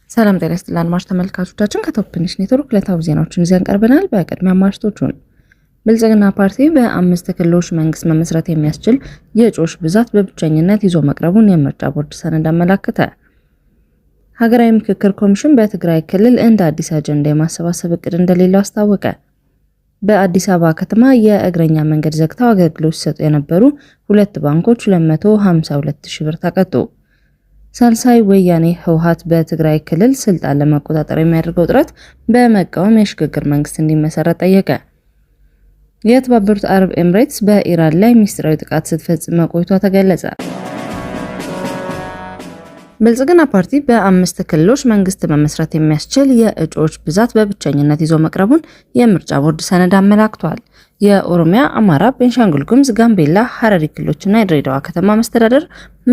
ሰላም ጤና ይስጥልን አድማጭ ተመልካቾቻችን ከቶፕ ትንሽ ኔትወርክ ዕለታዊ ዜናዎችን ይዘን ቀርበናል። በቅድሚያ አርዕስቶቹን ብልጽግና ፓርቲ በ5 ክልሎች መንግስት መመስረት የሚያስችል የእጩዎች ብዛት በብቸኝነት ይዞ መቅረቡን የምርጫ ቦርድ ሰነድ አመላከተ። ሀገራዊ ምክክር ኮሚሽን በትግራይ ክልል እንደ አዲስ አጀንዳ የማሰባሰብ እቅድ እንደሌለው አስታወቀ። በአዲስ አበባ ከተማ የእግረኛ መንገድ ዘግተው አገልግሎት ሲሰጡ የነበሩ 2 ባንኮች 252,000 ብር ተቀጡ። ሳልሳይ ወያኔ ህወሓት በትግራይ ክልል ስልጣን ለመቆጣጠር የሚያደርገው ጥረት በመቃወም የሽግግር መንግስት እንዲመሰረት ጠየቀ። የተባበሩት አረብ ኤምሬትስ በኢራን ላይ ሚስጥራዊ ጥቃት ስትፈጽም መቆየቷ ተገለጸ። ብልጽግና ፓርቲ በ5 ክልሎች መንግስት መመስረት የሚያስችል የእጩዎች ብዛት በብቸኝነት ይዞ መቅረቡን የምርጫ ቦርድ ሰነድ አመላክቷል። የኦሮሚያ፣ አማራ፣ ቤንሻንጉል ጉሙዝ፣ ጋምቤላ፣ ሐረሪ ክልሎችና የድሬዳዋ ከተማ መስተዳደር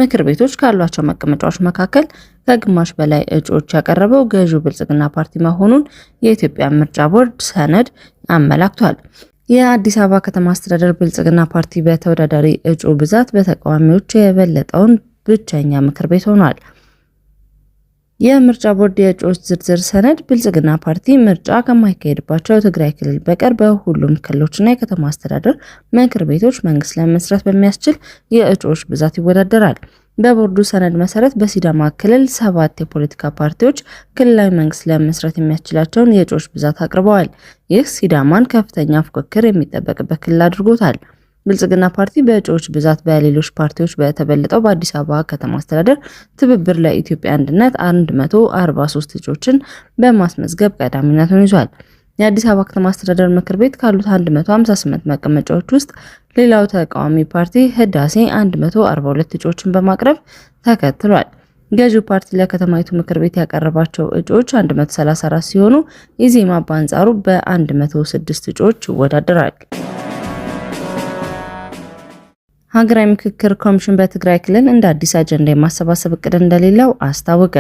ምክር ቤቶች ካሏቸው መቀመጫዎች መካከል ከግማሽ በላይ እጩዎች ያቀረበው ገዢው ብልጽግና ፓርቲ መሆኑን የኢትዮጵያ ምርጫ ቦርድ ሰነድ አመላክቷል። የአዲስ አበባ ከተማ አስተዳደር ብልጽግና ፓርቲ በተወዳዳሪ እጩ ብዛት በተቃዋሚዎች የበለጠውን ብቸኛ ምክር ቤት ሆኗል። የምርጫ ቦርድ የእጩዎች ዝርዝር ሰነድ ብልጽግና ፓርቲ ምርጫ ከማይካሄድባቸው ትግራይ ክልል በቀር በሁሉም ክልሎችና የከተማ አስተዳደር ምክር ቤቶች መንግስት ለመስራት በሚያስችል የእጩዎች ብዛት ይወዳደራል። በቦርዱ ሰነድ መሰረት በሲዳማ ክልል 7 የፖለቲካ ፓርቲዎች ክልላዊ መንግስት ለመስራት የሚያስችላቸውን የእጩዎች ብዛት አቅርበዋል። ይህ ሲዳማን ከፍተኛ ፉክክር የሚጠበቅበት ክልል አድርጎታል። ብልጽግና ፓርቲ በእጩዎች ብዛት በሌሎች ፓርቲዎች በተበለጠው በአዲስ አበባ ከተማ አስተዳደር ትብብር ለኢትዮጵያ አንድነት 143 እጩዎችን በማስመዝገብ ቀዳሚነቱን ይዟል። የአዲስ አበባ ከተማ አስተዳደር ምክር ቤት ካሉት 158 መቀመጫዎች ውስጥ ሌላው ተቃዋሚ ፓርቲ ህዳሴ 142 እጩዎችን በማቅረብ ተከትሏል። ገዢው ፓርቲ ለከተማይቱ ምክር ቤት ያቀረባቸው እጩዎች 134 ሲሆኑ ኢዜማ በአንጻሩ በ106 እጩዎች ይወዳደራል። ሀገራዊ ምክክር ኮሚሽን በትግራይ ክልል እንደ አዲስ አጀንዳ የማሰባሰብ እቅድ እንደሌለው አስታወቀ።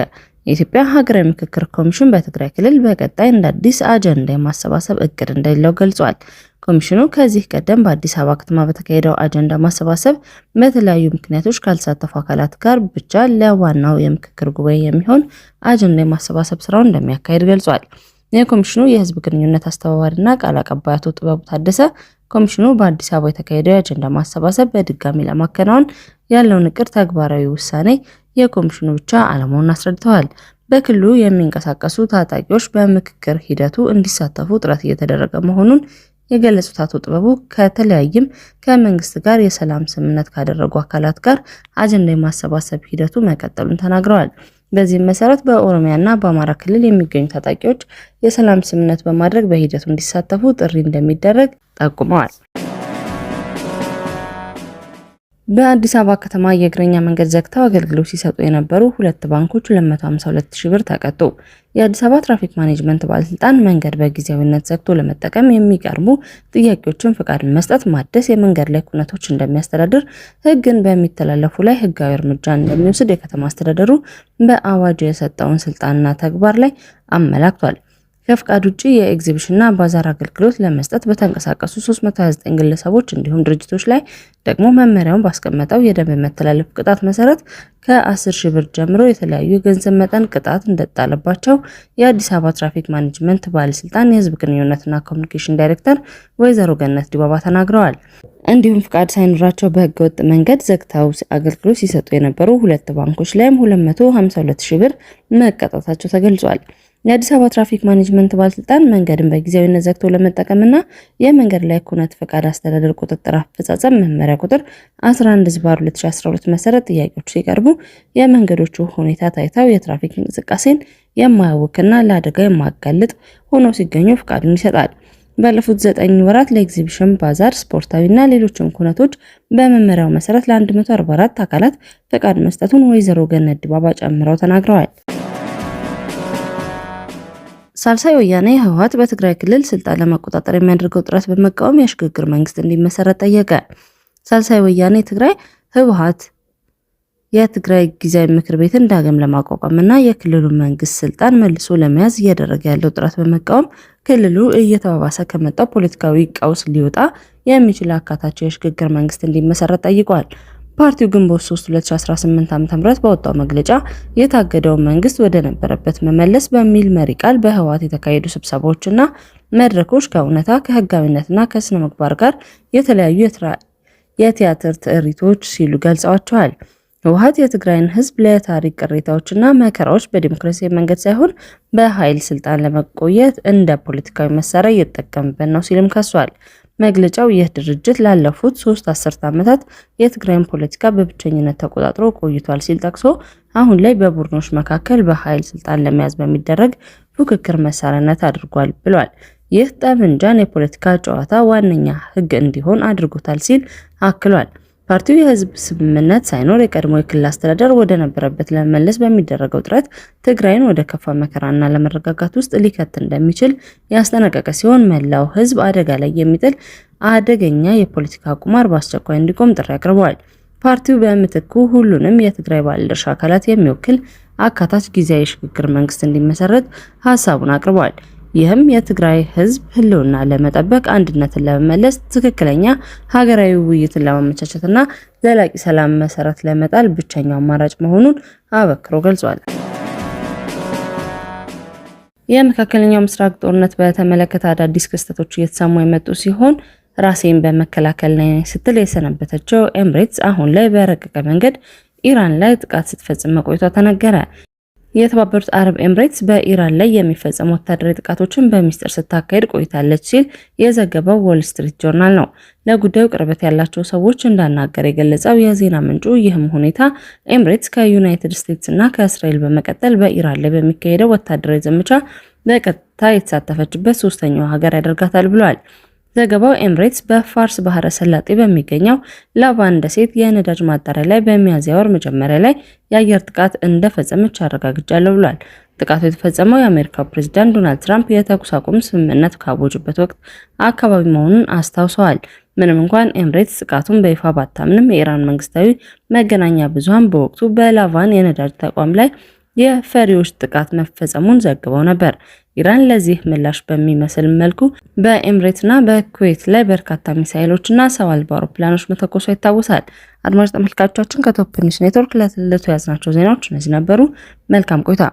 የኢትዮጵያ ሀገራዊ ምክክር ኮሚሽን በትግራይ ክልል በቀጣይ እንደ አዲስ አጀንዳ የማሰባሰብ እቅድ እንደሌለው ገልጿል። ኮሚሽኑ ከዚህ ቀደም በአዲስ አበባ ከተማ በተካሄደው አጀንዳ ማሰባሰብ በተለያዩ ምክንያቶች ካልተሳተፉ አካላት ጋር ብቻ ለዋናው የምክክር ጉባኤ የሚሆን አጀንዳ የማሰባሰብ ስራውን እንደሚያካሄድ ገልጿል። የኮሚሽኑ የህዝብ ግንኙነት አስተባባሪና ቃል አቀባይ አቶ ጥበቡ ታደሰ ኮሚሽኑ በአዲስ አበባ የተካሄደው የአጀንዳ ማሰባሰብ በድጋሚ ለማከናወን ያለውን እቅድ ተግባራዊ ውሳኔ የኮሚሽኑ ብቻ አለመሆኑን አስረድተዋል። በክልሉ የሚንቀሳቀሱ ታጣቂዎች በምክክር ሂደቱ እንዲሳተፉ ጥረት እየተደረገ መሆኑን የገለጹት አቶ ጥበቡ ከተለያየም ከመንግስት ጋር የሰላም ስምምነት ካደረጉ አካላት ጋር አጀንዳ የማሰባሰብ ሂደቱ መቀጠሉን ተናግረዋል። በዚህም መሰረት በኦሮሚያና በአማራ ክልል የሚገኙ ታጣቂዎች የሰላም ስምምነት በማድረግ በሂደቱ እንዲሳተፉ ጥሪ እንደሚደረግ ጠቁመዋል። በአዲስ አበባ ከተማ የእግረኛ መንገድ ዘግተው አገልግሎት ሲሰጡ የነበሩ 2 ባንኮች 252,000 ብር ተቀጡ። የአዲስ አበባ ትራፊክ ማኔጅመንት ባለስልጣን መንገድ በጊዜያዊነት ዘግቶ ለመጠቀም የሚቀርቡ ጥያቄዎችን ፍቃድ መስጠት፣ ማደስ፣ የመንገድ ላይ ኩነቶች እንደሚያስተዳድር፣ ሕግን በሚተላለፉ ላይ ሕጋዊ እርምጃ እንደሚወስድ የከተማ አስተዳደሩ በአዋጅ የሰጠውን ስልጣንና ተግባር ላይ አመላክቷል። ከፍቃድ ውጪ የኤግዚቢሽንና ባዛር አገልግሎት ለመስጠት በተንቀሳቀሱ 329 ግለሰቦች እንዲሁም ድርጅቶች ላይ ደግሞ መመሪያውን ባስቀመጠው የደንብ መተላለፍ ቅጣት መሰረት ከ10,000 ብር ጀምሮ የተለያዩ የገንዘብ መጠን ቅጣት እንደተጣለባቸው የአዲስ አበባ ትራፊክ ማኔጅመንት ባለስልጣን የህዝብ ግንኙነትና ኮሚኒኬሽን ዳይሬክተር ወይዘሮ ገነት ዲባባ ተናግረዋል። እንዲሁም ፍቃድ ሳይኖራቸው በህገወጥ መንገድ ዘግተው አገልግሎት ሲሰጡ የነበሩ 2 ባንኮች ላይም 252,000 ብር መቀጣታቸው ተገልጿል። የአዲስ አበባ ትራፊክ ማኔጅመንት ባለስልጣን መንገድን በጊዜያዊነት ዘግቶ ለመጠቀምና የመንገድ ላይ ኩነት ፈቃድ አስተዳደር ቁጥጥር አፈጻጸም መመሪያ ቁጥር 11/2012 መሰረት ጥያቄዎች ሲቀርቡ የመንገዶቹ ሁኔታ ታይተው የትራፊክ እንቅስቃሴን የማያውክና ለአደጋ የማያጋልጥ ሆኖ ሲገኙ ፍቃዱን ይሰጣል። ባለፉት 9 ወራት ለኤግዚቢሽን፣ ባዛር፣ ስፖርታዊና ሌሎችም ኩነቶች በመመሪያው መሰረት ለ144 አካላት ፈቃድ መስጠቱን ወይዘሮ ገነት ዲባባ ጨምረው ተናግረዋል። ሳልሳይ ወያኔ ህወሓት በትግራይ ክልል ስልጣን ለመቆጣጠር የሚያደርገው ጥረት በመቃወም የሽግግር መንግስት እንዲመሰረት ጠየቀ። ሳልሳይ ወያኔ ትግራይ ህወሓት የትግራይ ጊዜያዊ ምክር ቤትን ዳግም ለማቋቋምና የክልሉ መንግስት ስልጣን መልሶ ለመያዝ እያደረገ ያለው ጥረት በመቃወም ክልሉ እየተባባሰ ከመጣው ፖለቲካዊ ቀውስ ሊወጣ የሚችል አካታች የሽግግር መንግስት እንዲመሰረት ጠይቋል። ፓርቲው ግንቦት 3 2018 ዓ.ም ባወጣው መግለጫ የታገደውን መንግስት ወደ ነበረበት መመለስ በሚል መሪ ቃል በህወሓት የተካሄዱ ስብሰባዎችና መድረኮች ከእውነታ ከህጋዊነትና ከስነ ምግባር ጋር የተለያዩ የቲያትር ትርኢቶች ሲሉ ገልጸዋቸዋል። ህወሓት የትግራይን ህዝብ ለታሪክ ቅሬታዎችና መከራዎች በዲሞክራሲያዊ መንገድ ሳይሆን በኃይል ስልጣን ለመቆየት እንደ ፖለቲካዊ መሳሪያ እየተጠቀመበት ነው ሲልም ከሷል። መግለጫው ይህ ድርጅት ላለፉት 3 አስርተ ዓመታት የትግራይን ፖለቲካ በብቸኝነት ተቆጣጥሮ ቆይቷል ሲል ጠቅሶ አሁን ላይ በቡድኖች መካከል በኃይል ስልጣን ለመያዝ በሚደረግ ፉክክር መሳሪያነት አድርጓል ብሏል። ይህ ጠመንጃን የፖለቲካ ጨዋታ ዋነኛ ህግ እንዲሆን አድርጎታል ሲል አክሏል። ፓርቲው የህዝብ ስምምነት ሳይኖር የቀድሞ የክልል አስተዳደር ወደ ነበረበት ለመመለስ በሚደረገው ጥረት ትግራይን ወደ ከፋ መከራና ለመረጋጋት ውስጥ ሊከት እንደሚችል ያስጠነቀቀ ሲሆን መላው ህዝብ አደጋ ላይ የሚጥል አደገኛ የፖለቲካ ቁማር በአስቸኳይ እንዲቆም ጥሪ አቅርበዋል። ፓርቲው በምትኩ ሁሉንም የትግራይ ባለድርሻ አካላት የሚወክል አካታች ጊዜያዊ የሽግግር መንግስት እንዲመሰረት ሀሳቡን አቅርበዋል። ይህም የትግራይ ህዝብ ህልውና ለመጠበቅ አንድነትን ለመመለስ ትክክለኛ ሀገራዊ ውይይትን ለማመቻቸትና ዘላቂ ሰላም መሰረት ለመጣል ብቸኛው አማራጭ መሆኑን አበክሮ ገልጿል። የመካከለኛው ምስራቅ ጦርነት በተመለከተ አዳዲስ ክስተቶች እየተሰሙ የመጡ ሲሆን ራሴን በመከላከል ላይ ስትል የሰነበተችው ኤምሬትስ አሁን ላይ በረቀቀ መንገድ ኢራን ላይ ጥቃት ስትፈጽም መቆየቷ ተነገረ። የተባበሩት አረብ ኤምሬትስ በኢራን ላይ የሚፈጸሙ ወታደራዊ ጥቃቶችን በሚስጥር ስታካሄድ ቆይታለች ሲል የዘገበው ዎል ስትሪት ጆርናል ነው። ለጉዳዩ ቅርበት ያላቸው ሰዎች እንዳናገር የገለጸው የዜና ምንጩ ይህም ሁኔታ ኤምሬትስ ከዩናይትድ ስቴትስ እና ከእስራኤል በመቀጠል በኢራን ላይ በሚካሄደው ወታደራዊ ዘመቻ በቀጥታ የተሳተፈችበት ሶስተኛው ሀገር ያደርጋታል ብሏል። ዘገባው ኤምሬትስ በፋርስ ባህረ ሰላጤ በሚገኘው ላቫን ደሴት የነዳጅ ማጣሪያ ላይ በሚያዝያ ወር መጀመሪያ ላይ የአየር ጥቃት እንደፈጸመች አረጋግጫለሁ ብሏል። ጥቃቱ የተፈጸመው የአሜሪካው ፕሬዝዳንት ዶናልድ ትራምፕ የተኩስ አቁም ስምምነት ካወጁበት ወቅት አካባቢ መሆኑን አስታውሰዋል። ምንም እንኳን ኤምሬትስ ጥቃቱን በይፋ ባታምንም የኢራን መንግስታዊ መገናኛ ብዙሃን በወቅቱ በላቫን የነዳጅ ተቋም ላይ የፈሪዎች ጥቃት መፈጸሙን ዘግበው ነበር። ኢራን ለዚህ ምላሽ በሚመስል መልኩ በኤምሬትና በኩዌት ላይ በርካታ ሚሳኤሎችና ሰው አልባ አውሮፕላኖች መተኮሷ ይታወሳል። አድማጭ ተመልካቾቻችን ከቶፕ ኒውስ ኔትወርክ ለዕለቱ ያዝናቸው ዜናዎች እነዚህ ነበሩ። መልካም ቆይታ።